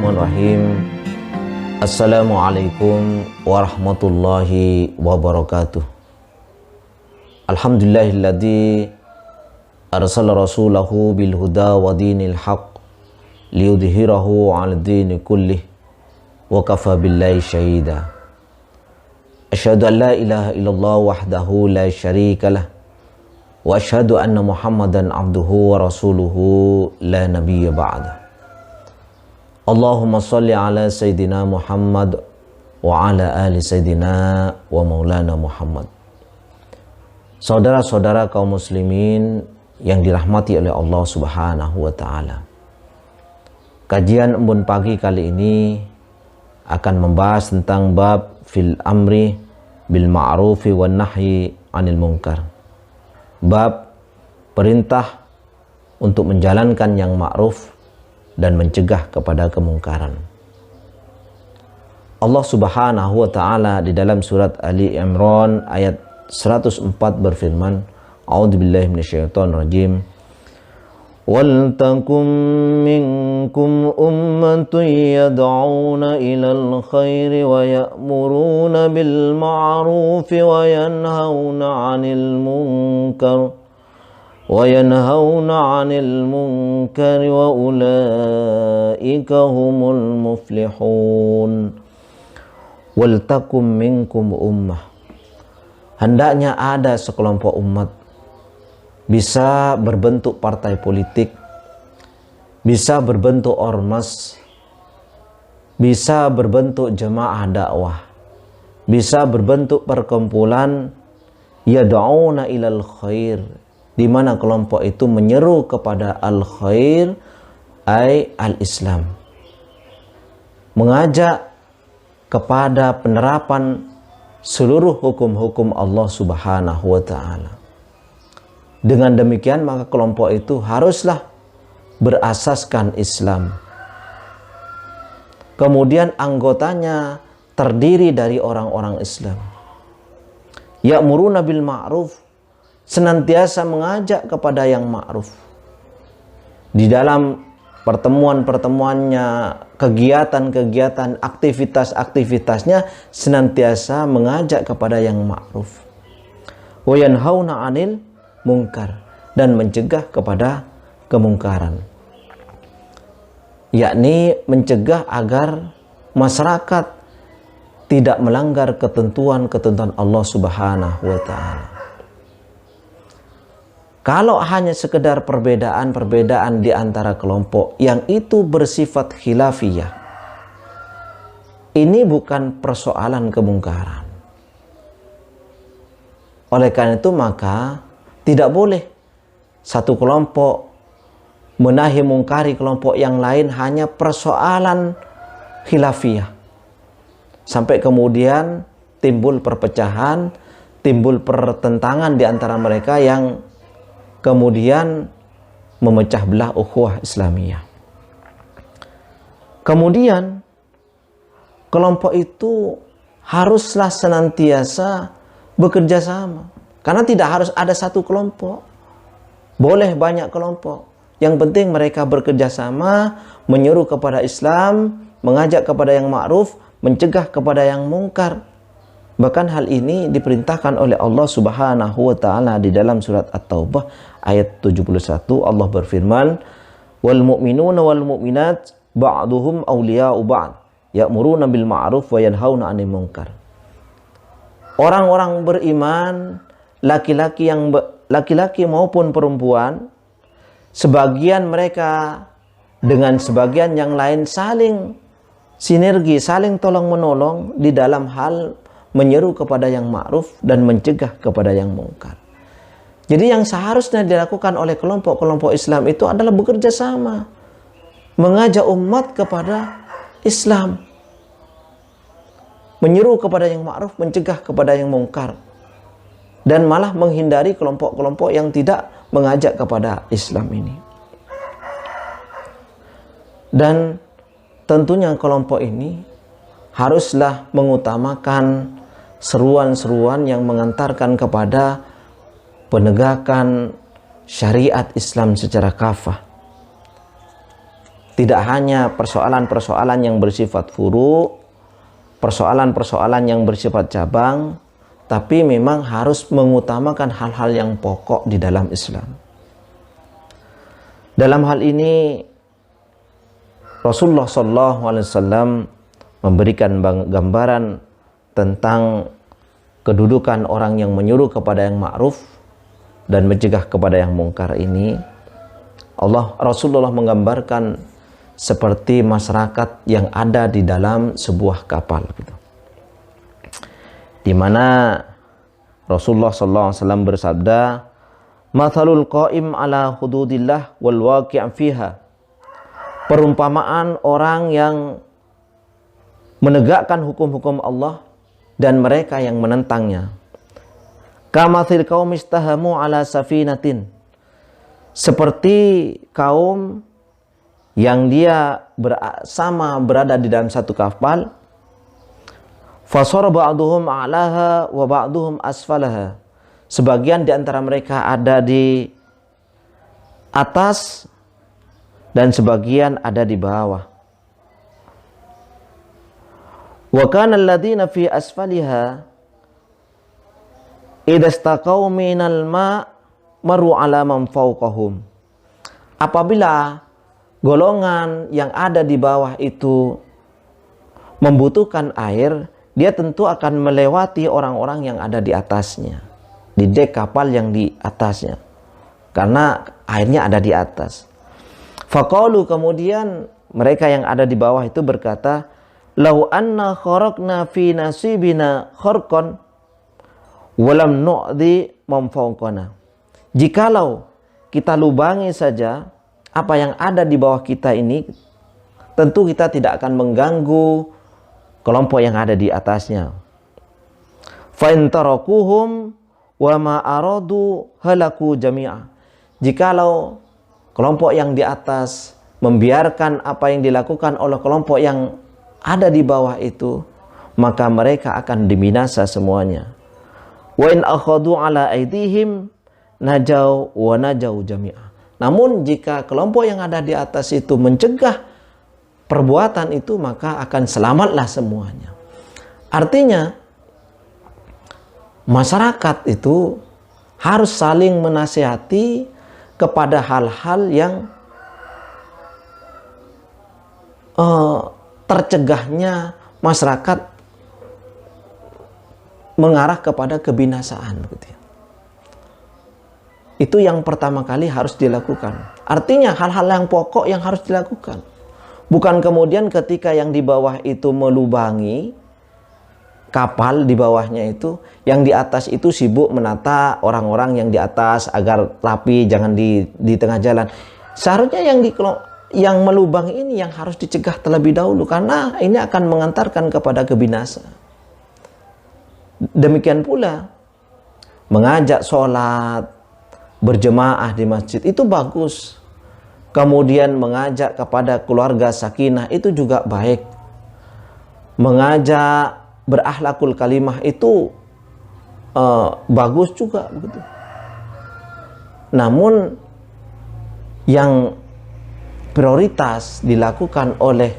Bismillahirrahmanirrahim. Assalamualaikum warahmatullahi wabarakatuh. Alhamdulillahilladzi arsala rasulahu bil huda wa dinil haq liyudhhirahu 'ala dini kullih wa kafa billahi syahida. Asyhadu an la ilaha illallah wahdahu la syarikalah wa asyhadu anna Muhammadan abduhu wa rasuluhu la nabiyya ba'da. Allahumma salli ala Sayyidina Muhammad wa ala ali Sayyidina wa maulana Muhammad. Saudara-saudara kaum muslimin yang dirahmati oleh Allah Subhanahu wa ta'ala, kajian embun pagi kali ini akan membahas tentang bab fil amri bil ma'rufi wan nahyi 'anil munkar. Bab perintah untuk menjalankan yang ma'ruf dan mencegah kepada kemungkaran. Allah Subhanahu wa ta'ala di dalam surat Ali Imran ayat 104 berfirman, A'udzubillahi minasyaitonirrajim. Wal takum minkum ummatun yad'una ilal khairi wa ya'muruna bil ma'rufi wa yanhauna 'anil munkar وَيَنْهَوْنَ عَنِ الْمُنْكَرِ وَأُولَئِكَ هُمُ الْمُفْلِحُونَ. وَلْتَكُمْ مِنْكُمْ أُمَّةٌ. Hendaknya ada sekelompok umat, bisa berbentuk partai politik, bisa berbentuk ormas, bisa berbentuk jemaah dakwah, bisa berbentuk perkumpulan, yad'una ilal khair, di mana kelompok itu menyeru kepada al-khair, ay al-Islam, mengajak kepada penerapan seluruh hukum-hukum Allah Subhanahu wa ta'ala. Dengan demikian maka kelompok itu haruslah berasaskan Islam, kemudian anggotanya terdiri dari orang-orang Islam. Ya'muruna bil ma'ruf, senantiasa mengajak kepada yang ma'ruf. Di dalam pertemuan-pertemuannya, kegiatan-kegiatan, aktivitas-aktivitasnya senantiasa mengajak kepada yang ma'ruf. Wa yanhauna 'anil munkar, dan mencegah kepada kemungkaran. Yakni mencegah agar masyarakat tidak melanggar ketentuan-ketentuan Allah Subhanahu wa ta'ala. Kalau hanya sekedar perbedaan-perbedaan di antara kelompok yang itu bersifat khilafiyah, ini bukan persoalan kemungkaran. Oleh karena itu maka tidak boleh satu kelompok menahi mungkari kelompok yang lain hanya persoalan khilafiyah, sampai kemudian timbul perpecahan, timbul pertentangan di antara mereka yang kemudian memecah belah ukhuwah Islamiyah. Kemudian kelompok itu haruslah senantiasa bekerja sama, karena tidak harus ada satu kelompok, boleh banyak kelompok. Yang penting mereka bekerja sama, menyeru kepada Islam, mengajak kepada yang ma'ruf, mencegah kepada yang mungkar. Bahkan hal ini diperintahkan oleh Allah Subhanahu wa ta'ala di dalam surat At-Taubah ayat 71. Allah berfirman, wal mu'minuna wal mu'minat ba'duhum awliya'u ba'd ya'muruna bil ma'ruf wa yanhauna 'anil munkar. Orang-orang beriman, laki-laki maupun perempuan, sebagian mereka dengan sebagian yang lain saling sinergi, saling tolong-menolong di dalam hal menyeru kepada yang ma'ruf dan mencegah kepada yang mungkar. Jadi yang seharusnya dilakukan oleh kelompok-kelompok Islam itu adalah bekerja sama, mengajak umat kepada Islam, menyeru kepada yang ma'ruf, mencegah kepada yang mungkar, dan malah menghindari kelompok-kelompok yang tidak mengajak kepada Islam ini. Dan tentunya kelompok ini haruslah mengutamakan seruan-seruan yang mengantarkan kepada penegakan syariat Islam secara kafah. Tidak hanya persoalan-persoalan yang bersifat furu, persoalan-persoalan yang bersifat cabang, tapi memang harus mengutamakan hal-hal yang pokok di dalam Islam. Dalam hal ini Rasulullah SAW memberikan gambaran tentang kedudukan orang yang menyuruh kepada yang ma'ruf dan mencegah kepada yang mungkar ini. Rasulullah menggambarkan seperti masyarakat yang ada di dalam sebuah kapal gitu. Di mana Rasulullah SAW bersabda, "Mathalul qa'im ala hududillah wal waqi' fiha." Perumpamaan orang yang menegakkan hukum-hukum Allah dan mereka yang menentangnya. Kamathil qaum istahamu ala safinatin. Seperti kaum yang dia bersama berada di dalam satu kapal. Fasara ba'duhum a'laha wa ba'duhum asfalaha. Sebagian di antara mereka ada di atas dan sebagian ada di bawah. Wa kana alladziina fi asfaliha idza istaqaw minal ma' maru 'ala man fawqahum. Apabila golongan yang ada di bawah itu membutuhkan air, dia tentu akan melewati orang-orang yang ada di atasnya, di dek kapal yang di atasnya, karena airnya ada di atas. Faqalu, kemudian mereka yang ada di bawah itu berkata, "Lau anna kharaqna fi nasibina kharqan walam nu'dhi man fawqana." Jikalau kita lubangi saja apa yang ada di bawah kita ini, tentu kita tidak akan mengganggu kelompok yang ada di atasnya. Fa in tarakuhum wa ma aradu halaku jami'a. Jikalau kelompok yang di atas membiarkan apa yang dilakukan oleh kelompok yang ada di bawah itu, maka mereka akan dibinasa semuanya. Wa in akhadu ala aidihim najau wa najau jami'a. Namun jika kelompok yang ada di atas itu mencegah perbuatan itu, maka akan selamatlah semuanya. Artinya masyarakat itu harus saling menasihati kepada hal-hal yang tercegahnya masyarakat mengarah kepada kebinasaan. Itu yang pertama kali harus dilakukan. Artinya hal-hal yang pokok yang harus dilakukan. Bukan kemudian ketika yang di bawah itu melubangi kapal di bawahnya itu, yang di atas itu sibuk menata orang-orang yang di atas agar rapi, jangan di tengah jalan. Seharusnya yang melubangi ini yang harus dicegah terlebih dahulu, karena ini akan mengantarkan kepada kebinasaan. Demikian pula mengajak sholat berjemaah di masjid itu bagus. Kemudian mengajak kepada keluarga sakinah itu juga baik. Mengajak berakhlakul kalimah itu bagus juga begitu. Namun yang prioritas dilakukan oleh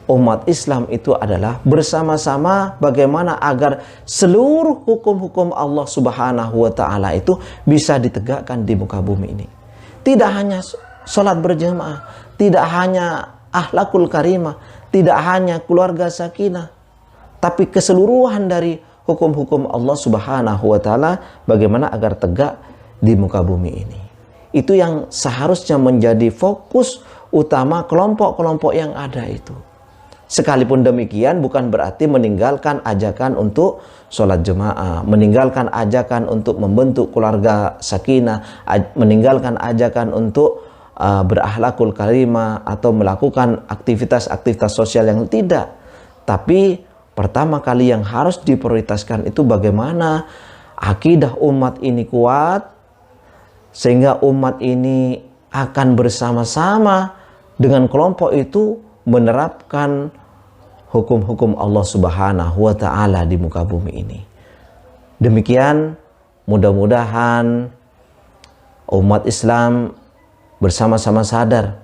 umat Islam itu adalah bersama-sama bagaimana agar seluruh hukum-hukum Allah Subhanahu wa Ta'ala itu bisa ditegakkan di muka bumi ini. Tidak hanya sholat berjamaah, tidak hanya akhlakul karimah, tidak hanya keluarga sakinah, tapi keseluruhan dari hukum-hukum Allah Subhanahu wa Ta'ala bagaimana agar tegak di muka bumi ini. Itu yang seharusnya menjadi fokus utama kelompok-kelompok yang ada itu. Sekalipun demikian bukan berarti meninggalkan ajakan untuk sholat jemaah, meninggalkan ajakan untuk membentuk keluarga sakinah, meninggalkan ajakan untuk berakhlakul karimah atau melakukan aktivitas-aktivitas sosial yang tidak. Tapi pertama kali yang harus diprioritaskan itu bagaimana akidah umat ini kuat, sehingga umat ini akan bersama-sama dengan kelompok itu menerapkan hukum-hukum Allah Subhanahu wa Ta'ala di muka bumi ini. Demikian, mudah-mudahan umat Islam bersama-sama sadar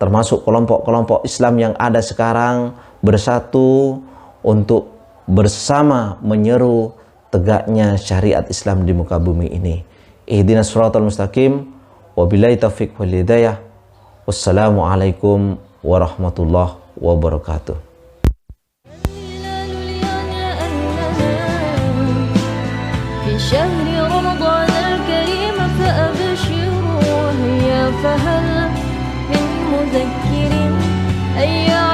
termasuk kelompok-kelompok Islam yang ada sekarang bersatu untuk bersama menyeru tegaknya syariat Islam di muka bumi ini. Ihdinas shiratal mustaqim. Wabillahi taufiq wal hidayah. Wassalamualaikum warahmatullahi wabarakatuh. شهر رمضان الكريم فأبشروا وهيا فهل من مذكر أي